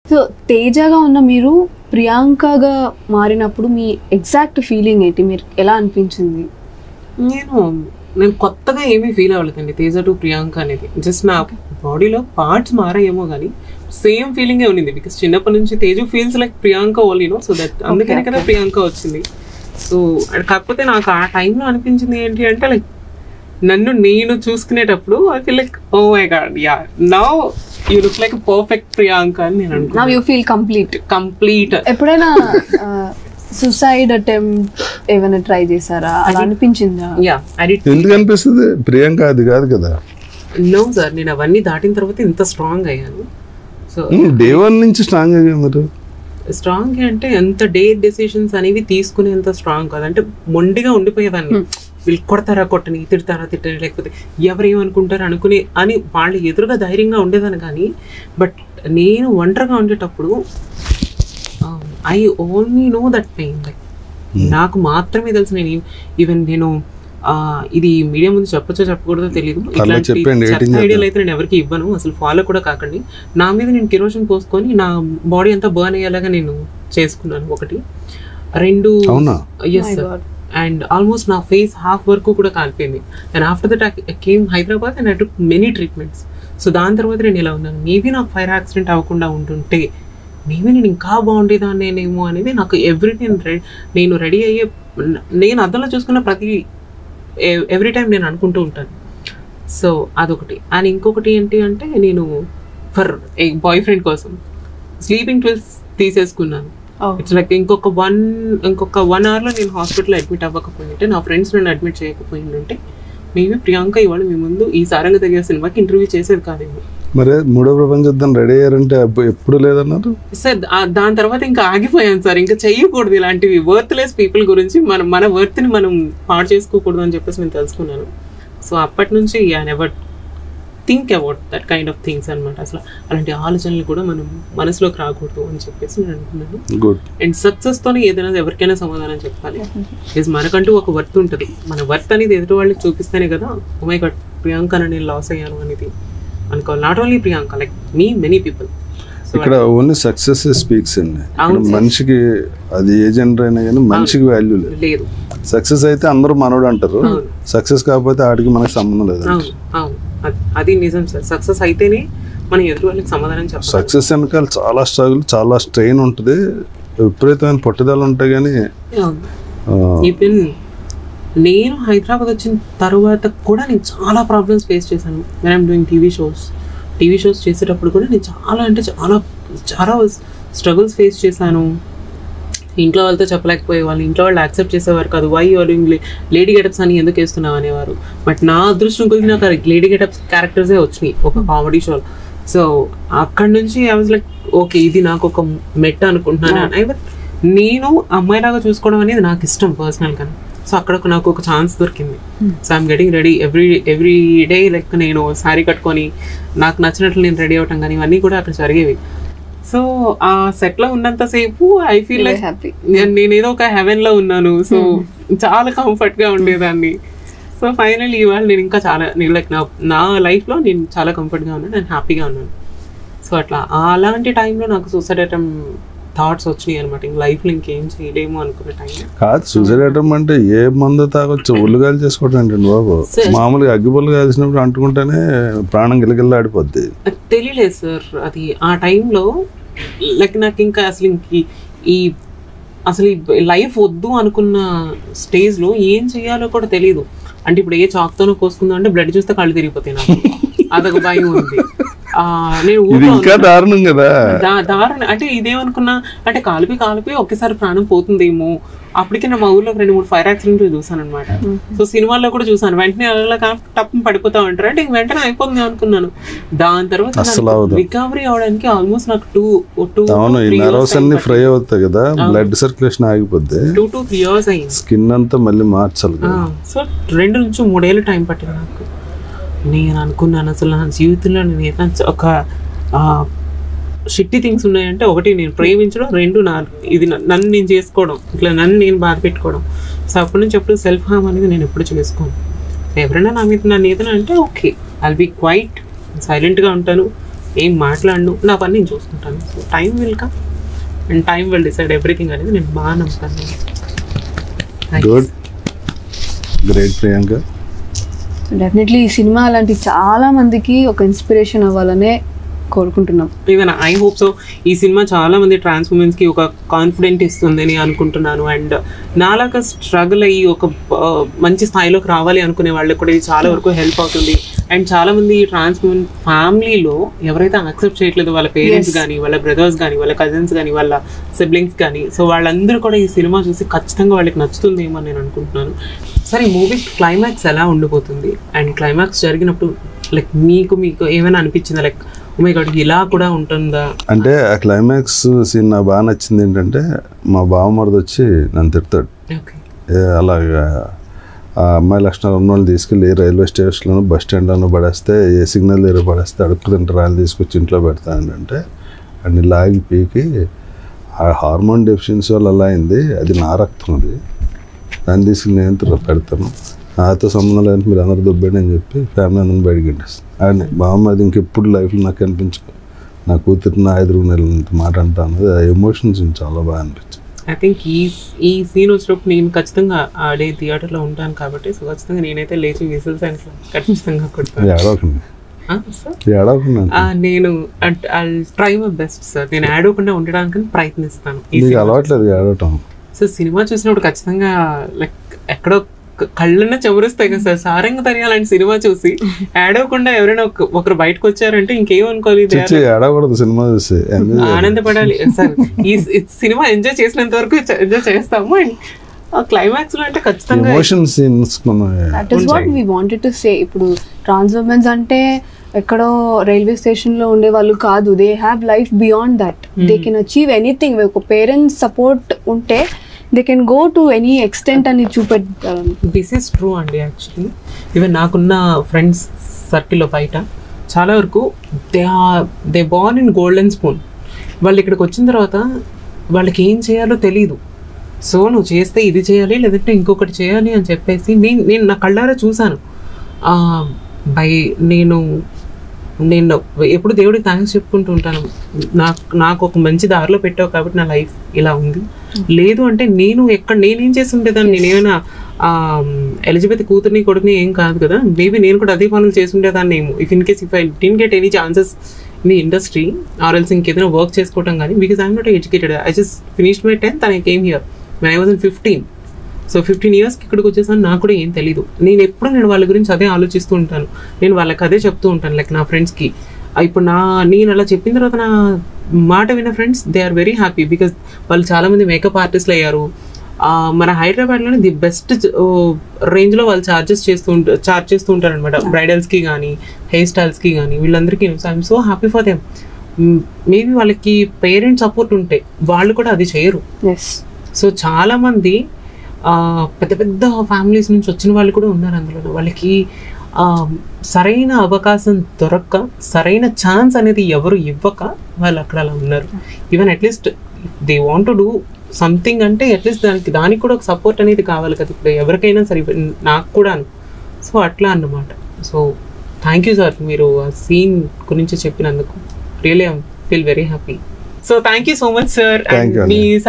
So తేజగా ఉన్న మీరు ప్రియాంకగా మారినప్పుడు మీ ఎగ్జాక్ట్ ఫీలింగ్ ఏంటి, మీరు ఎలా అనిపించింది? నేను కొత్తగా ఏమీ ఫీల్ అవ్వలేదండి తేజ టు ప్రియాంక అనేది. జస్ట్ నా బాడీలో పార్ట్స్ మారాయేమో కానీ సేమ్ ఫీలింగే ఉంది. బికాస్ చిన్నప్పటి నుంచి Teju feels like Priyanka only, so that అందుకనే కదా ప్రియాంక వచ్చింది. సో కాకపోతే నాకు ఆ టైంలో అనిపించింది ఏంటి అంటే లైక్ నన్ను నేను చూసుకునేటప్పుడు I feel like oh my god ya now you look like perfect Priyanka అని నేను అనుకున్నాను. Now you feel complete. ఎప్పుడైనా సూసైడ్ అటెంప్ట్ ఏమైనా ట్రై చేశారా? అలా అనిపించిందా? ఎందుకు అనిపిస్తుంది? ప్రియాంక అది కాదు కదా. నో సార్, నేను అవన్నీ దాటిన తర్వాత ఇంత స్ట్రాంగ్ అయ్యాను. సో డే 1 నుంచి స్ట్రాంగ్ అయ్యారు. స్ట్రాంగ్ అంటే ఎంత డే డెసిషన్స్ అనేవి తీసుకునేంత స్ట్రాంగ్ కాదు. అంటే మొండిగా ఉండిపోయేదాన్ని. వీళ్ళు కొడతారా కొట్టని, తిడతారా తిట్టని, లేకపోతే ఎవరేమనుకుంటారు అనుకునే అని వాళ్ళు ఎదురుగా ధైర్యంగా ఉండేదాన్ని. కానీ బట్ నేను ఒంటరిగా ఉండేటప్పుడు I only know that pain. Like నాకు మాత్రమే తెలుసు. నేను ఈవెన్ నేను ఇది మీడియా ముందు చెప్పచ్చో చెప్పకూడదో తెలియదు. ఇట్లాంటి ఐడియాలు అయితే నేను ఎవరికి ఇవ్వను, అసలు ఫాలో కూడా కాకండి. నా మీద నేను కిరోసిన్ పోసుకొని నా బాడీ అంతా బర్న్ అయ్యేలాగా నేను చేసుకున్నాను. 1 2 ఎస్ సార్. అండ్ ఆల్మోస్ట్ నా ఫేస్ హాఫ్ వరకు కూడా కాలిపోయింది. And after that I came Hyderabad and I took many treatments. So దాని తర్వాత నేను ఇలా ఉన్నాను. మేబీ నాకు ఫైర్ యాక్సిడెంట్ అవ్వకుండా ఉంటుంటే మేబీ నేను ఇంకా బాగుండేదాన్నేమో అనేది నాకు ఎవ్రీథింగ్ నేను రెడీ అయ్యే నేను అద్దంలో చూసుకున్న ఎవ్రీ టైం నేను అనుకుంటూ ఉంటాను. సో అదొకటి. అండ్ ఇంకొకటి ఏంటి అంటే నేను ఫర్ ఏ బాయ్ ఫ్రెండ్ కోసం స్లీపింగ్ పిల్స్ తీసేసుకున్నాను. ఇట్స్ లైక్ ఇంకొక 1 hourలో నేను హాస్పిటల్లో అడ్మిట్ అవ్వకపోయింటే, నా ఫ్రెండ్స్ నన్ను అడ్మిట్ చేయకపోయిందంటే మేబీ ప్రియాంక ఇవాళ మీ ముందు ఈ సారంగ తెగే సినిమాకి ఇంటర్వ్యూ చేసేది కాదేమో. మరి 3వ ప్రపంచ యుద్ధం రెడీ అయ్యారంటే ఎప్పుడు లేదన్నారు సార్. దాని తర్వాత ఇంకా ఆగిపోయాను సార్. ఇంకా చెయ్యకూడదు ఇలాంటివి. వర్త్లెస్ పీపుల్ గురించి మన వర్త్ని మనం పాడు చేసుకోకూడదు అని చెప్పేసి నేను తెలుసుకున్నాను. సో అప్పటి నుంచి I never think about that kind of things అనమాట. అసలు అలాంటి ఆలోచనలు కూడా మనం మనసులోకి రాకూడదు అని చెప్పేసి నేను అనుకున్నాను. అండ్ సక్సెస్తోనే ఏదైనా ఎవరికైనా సమాధానం చెప్పాలి. మనకంటూ ఒక వర్త్ ఉంటుంది. మన వర్త్ అనేది ఎదుటి వాళ్ళకి చూపిస్తేనే కదా ఓ మై గాడ్ ప్రియాంక నేను లాస్ అయ్యాను అనేది అనుకోవాలి. Not only Priyanka, like me many people. ఇక్కడ ఓన్లీ సక్సెస్ స్పీక్స్ అండి. మనిషికి అది ఏ జెండర్ అయినా కానీ మనిషికి వాల్యూ లేదు. సక్సెస్ అయితే అందరూ మనోడు అంటారు, సక్సెస్ కాకపోతే ఆడికి మనకి సంబంధం లేదు. అది నిజం సార్. సక్సెస్ అయితేనే మనం ఎదురు వాళ్ళకి సమాధానం చెప్పాలి. సక్సెస్ వెనకాల చాలా స్ట్రగుల్, చాలా స్ట్రెయిన్ ఉంటుంది, విపరీతమైన పట్టుదల ఉంటాయి. కానీ నేను హైదరాబాద్ వచ్చిన తర్వాత కూడా నేను చాలా ప్రాబ్లమ్స్ ఫేస్ చేశాను. When I'm doing TV shows చేసేటప్పుడు కూడా నేను చాలా స్ట్రగుల్స్ ఫేస్ చేశాను. ఇంట్లో వాళ్ళతో చెప్పలేకపోయే వాళ్ళు, ఇంట్లో వాళ్ళు యాక్సెప్ట్ చేసేవారు కాదు. Why you're doing lady getups అని ఎందుకు వేస్తున్నావు అనేవారు. బట్ నా అదృష్టం కొద్ది నాకు లేడీ గెటప్స్ క్యారెక్టర్సే వచ్చినాయి ఒక కామెడీ షోలో. సో అక్కడి నుంచి ఐ వాజ్ లైక్ ఓకే ఇది నాకు ఒక మెట్ అనుకుంటున్నాను. బట్ నేను అమ్మాయిలాగా చూసుకోవడం అనేది నాకు ఇష్టం పర్సనల్గా. సో అక్కడ నాకు ఒక ఛాన్స్ దొరికింది. So I'm getting ready every day. Like నేను శారీ కట్టుకొని నాకు నచ్చినట్లు నేను రెడీ అవటం కానీ ఇవన్నీ కూడా అక్కడ జరిగేవి. సో ఆ సెట్లో ఉన్నంతసేపు ఐ ఫీల్ లైక్ నేనేదో ఒక హెవెన్లో ఉన్నాను. సో చాలా కంఫర్ట్గా ఉండేదాన్ని. సో ఫైనల్ ఇవాళ నేను ఇంకా చాలా లైక్ నా లైఫ్లో నేను చాలా కంఫర్ట్గా ఉన్నాను, నేను హ్యాపీగా ఉన్నాను. సో అట్లా అలాంటి టైంలో నాకు సూసైడ్ అటెంప్ట్ థాట్స్ వచ్చినాయి అనమాట. ఇంక లైఫ్లో ఇంకేం చేయలేము అనుకునే టైం కాదు. సూసైడ్ అటెంప్ట్ అంటే ఏ మందు తాగొచ్చు, ఉల్లిగాయలు చేసుకోవడం ఏంటండి బాబు. మామూలుగా అగ్గిపుల్లు కాల్చినప్పుడు అంటుకుంటేనే ప్రాణం గిలగిల్లా ఆడిపోద్ది. తెలియలేదు సార్ అది ఆ టైంలో. లైక్ నాకు ఇంకా అసలు ఈ లైఫ్ వద్దు అనుకున్న స్టేజ్లో ఏం చేయాలో కూడా తెలియదు. అంటే ఇప్పుడు ఏ చాక్తోనో కోసుకుందాం అంటే బ్లడ్ చూస్తే కళ్ళు తిరిగిపోతాయి. నాకు అదొక భయం ఉంది. నేను దారుణం కదా. దారుణం అంటే ఇదేమనుకున్నా అంటే కాలిపి ఒకేసారి ప్రాణం పోతుందేమో. అప్పటికే నా మా ఊర్లో 2-3 ఫైర్ యాక్సిడెంట్లు చూసాను అనమాట. సో సినిమాల్లో కూడా చూసాను. వెంటనే అలా టప్పు పడిపోతా ఉంటారు అంటే వెంటనే అయిపోతుంది అనుకున్నాను. దాని తర్వాత రికవరీ అవడానికి ఆల్మోస్ట్ నాకు 2-3 ఫ్రై అవుతాయి కదా, బ్లడ్ సర్క్యులేషన్ ఆగిపోద్ది. 2 to 3 years అయింది. స్కిన్ అంతా మళ్ళీ మార్చాలి. సో 2 నుంచి 3 ఏళ్ళు టైం పట్టింది నాకు. నేను అనుకున్నాను అసలు నా జీవితంలో నేను ఏదైనా ఒక షిట్టి థింగ్స్ ఉన్నాయంటే, 1 నేను ప్రేమించడం, 2 ఇది నన్ను నేను చేసుకోవడం, ఇట్లా నన్ను నేను బాధ పెట్టుకోవడం. సో అప్పటి నుంచి ఎప్పుడు సెల్ఫ్ హార్మ్ అనేది నేను ఎప్పుడు చేసుకోను. ఎవరైనా నా మీద నన్ను ఏదైనా అంటే ఓకే ఐల్ బీ క్వైట్, సైలెంట్గా ఉంటాను. ఏం మాట్లాడను, నా పని నేను చూసుకుంటాను. So time will come and time will decide everything అనేది నేను బాగా నమ్ముతాను. Good, great Priyanka. డెఫినెట్లీ ఈ సినిమా అలాంటి చాలా మందికి ఒక ఇన్స్పిరేషన్ అవ్వాలనే కోరుకుంటున్నాం. Even I hope so. ఈ సినిమా చాలా మంది ట్రాన్స్ ఉమెన్స్కి ఒక కాన్ఫిడెంట్ ఇస్తుందని అనుకుంటున్నాను. అండ్ నాలాగా స్ట్రగుల్ అయ్యి ఒక మంచి స్థాయిలోకి రావాలి అనుకునే వాళ్ళకి కూడా ఇది చాలా వరకు హెల్ప్ అవుతుంది. అండ్ చాలా మంది ట్రాన్స్ ఉమెన్ ఫ్యామిలీలో ఎవరైతే యాక్సెప్ట్ చేయట్లేదు, వాళ్ళ పేరెంట్స్ కానీ, వాళ్ళ బ్రదర్స్ కానీ, వాళ్ళ కజిన్స్ కానీ, వాళ్ళ సిబ్లింగ్స్ కానీ, సో వాళ్ళందరూ కూడా ఈ సినిమా చూసి ఖచ్చితంగా వాళ్ళకి నచ్చుతుందేమో నేను అనుకుంటున్నాను. సరే, ఈ మూవీ క్లైమాక్స్ ఎలా ఉండిపోతుంది అండ్ క్లైమాక్స్ జరిగినప్పుడు లైక్ మీకు ఏమైనా అనిపించిందా, లైక్ ఓ మై గాడ్ ఇలా కూడా ఉంటుందా? అంటే ఆ క్లైమాక్స్ సీన్ నాకు బాగా నచ్చింది ఏంటంటే, మా బావమరిది వచ్చి నన్ను తిడతాడు, అలాగా ఆ అమ్మాయి లక్షణాలు ఉన్న వాళ్ళు తీసుకెళ్ళి రైల్వే స్టేషన్లోనూ బస్ స్టాండ్లోనూ పడేస్తే, ఏ సిగ్నల్ దగ్గర పడేస్తే అడుక్కు తింటే రాళ్ళు తీసుకొచ్చి ఇంట్లో పెడతానంటే, అండ్ లాగి పీకి ఆ హార్మోన్ డెఫిషియన్సీ వల్ల అలా అయింది, అది నా రక్తం, అది దాన్ని తీసుకుని నేను పెడతాను, నాతో సంబంధం లేదంటే మీరు అందరూ దొబ్బేయండి అని చెప్పి ఫ్యామిలీ అందరిని బయటకి గంటేస్తాను. అండ్ బామ్మ అది ఇంకెప్పుడు లైఫ్లో నాకు అనిపించుకో, నా కూతురు నా 5 నెలల మాట అంటా అన్నది ఆ ఎమోషన్స్ చాలా బాగా అనిపించింది. ఐ థింక్ ఈ సీన్ వచ్చినప్పుడు నేను ఖచ్చితంగా ఆడే థియేటర్లో ఉంటాను కాబట్టి, సో ఖచ్చితంగా నేనైతే లేచి విజిల్స్ అండ్ ఖచ్చితంగా కొడతాను. నేను ట్రై మై బెస్ట్ సార్, నేను ఆడకుండా ఉండడానికి ప్రయత్నిస్తాను. అలవాట్లేదు ఆడటం. సో సినిమా చూసినప్పుడు ఖచ్చితంగా లైక్ ఎక్కడో కళ్ళన్నా చెమరుస్తాయి కదా సార్. సారంగ తరియాలంటే సినిమా చూసి ఆడవకుండా ఎవరైనా ఒకరు బయటకు వచ్చారంటే ఇంకేమనుకోవాలి, సినిమా చూసి ఆనందపడాలి సార్. ఈ సినిమా ఎంజాయ్ చేసినంత వరకు ఎంజాయ్ చేస్తాము. అండ్ క్లైమాక్స్ లో అంటే ఖచ్చితంగా that is what we wanted to say. ఇప్పుడు ట్రాన్స్ ఉమెన్స్ అంటే ఎక్కడో రైల్వే స్టేషన్ లో ఉండే వాళ్ళు కాదు, they have life beyond that, they can achieve anything. ఒక పేరెంట్స్ సపోర్ట్ ఉంటే they can go to any extent అని చూపెట్టారు. దిస్ ఈస్ ట్రూ అండి. యాక్చువల్లీ ఈవెన్ నాకున్న ఫ్రెండ్స్ సర్కిల్లో బయట చాలా వరకు they Born in golden spoon. వాళ్ళు ఇక్కడికి వచ్చిన తర్వాత వాళ్ళకి ఏం చేయాలో తెలీదు. సో నువ్వు చేస్తే ఇది చేయాలి, లేదంటే ఇంకొకటి చేయాలి అని చెప్పేసి నేను నా కళ్ళారా చూశాను. నేను ఎప్పుడు దేవుడికి థ్యాంక్స్ చెప్పుకుంటూ ఉంటాను, నాకు ఒక మంచి దారిలో పెట్టావు కాబట్టి నా లైఫ్ ఇలా ఉంది. లేదు అంటే నేనేం చేసి ఉండేదాన్ని, నేనేమైనా ఎలిజబెత్ కూతుర్ని కొడుకుని ఏం కాదు కదా, మేబీ నేను కూడా అదే పనులు చేసి ఉండేదాన్ని ఏమో. If I didn't get any chances in the industry or else ఇంకేదైనా వర్క్ చేసుకోవడం కానీ, because I'm not educated. I just finished my 10th and I came here when I was in 15. So 15 yearsకి ఇక్కడికి వచ్చేసాను, నాకు కూడా ఏం తెలీదు. నేను వాళ్ళ గురించి అదే ఆలోచిస్తూ ఉంటాను, నేను వాళ్ళకి అదే చెప్తూ ఉంటాను. లైక్ నా ఫ్రెండ్స్కి ఇప్పుడు నేను అలా చెప్పిన తర్వాత నా మాట విన్న friends they are very happy, because వాళ్ళు చాలామంది మేకప్ ఆర్టిస్టులు అయ్యారు. మన హైదరాబాద్లోనే ది బెస్ట్ రేంజ్లో వాళ్ళు చార్జ్ చేస్తూ ఉంటారు అనమాట, బ్రైడల్స్కి కానీ హెయిర్ స్టైల్స్కి కానీ వీళ్ళందరికీ. So I'm so happy for them. Maybe వాళ్ళకి పేరెంట్స్ సపోర్ట్ ఉంటే వాళ్ళు కూడా అది చేయరు. సో చాలామంది పెద్ద పెద్ద ఫ్యామిలీస్ నుంచి వచ్చిన వాళ్ళు కూడా ఉన్నారు అందులో. వాళ్ళకి సరైన అవకాశం దొరక్క, సరైన ఛాన్స్ అనేది ఎవరు ఇవ్వక వాళ్ళు అక్కడ అలా ఉన్నారు. Even at least they want to do something అంటే అట్లీస్ట్ దానికి కూడా ఒక సపోర్ట్ అనేది కావాలి కదా ఇప్పుడు ఎవరికైనా సరే, నాకు కూడాను. సో అట్లా అన్నమాట. సో థ్యాంక్ యూ సార్, మీరు ఆ సీన్ గురించి చెప్పినందుకు really I feel very happy. So thank you so much sir. And me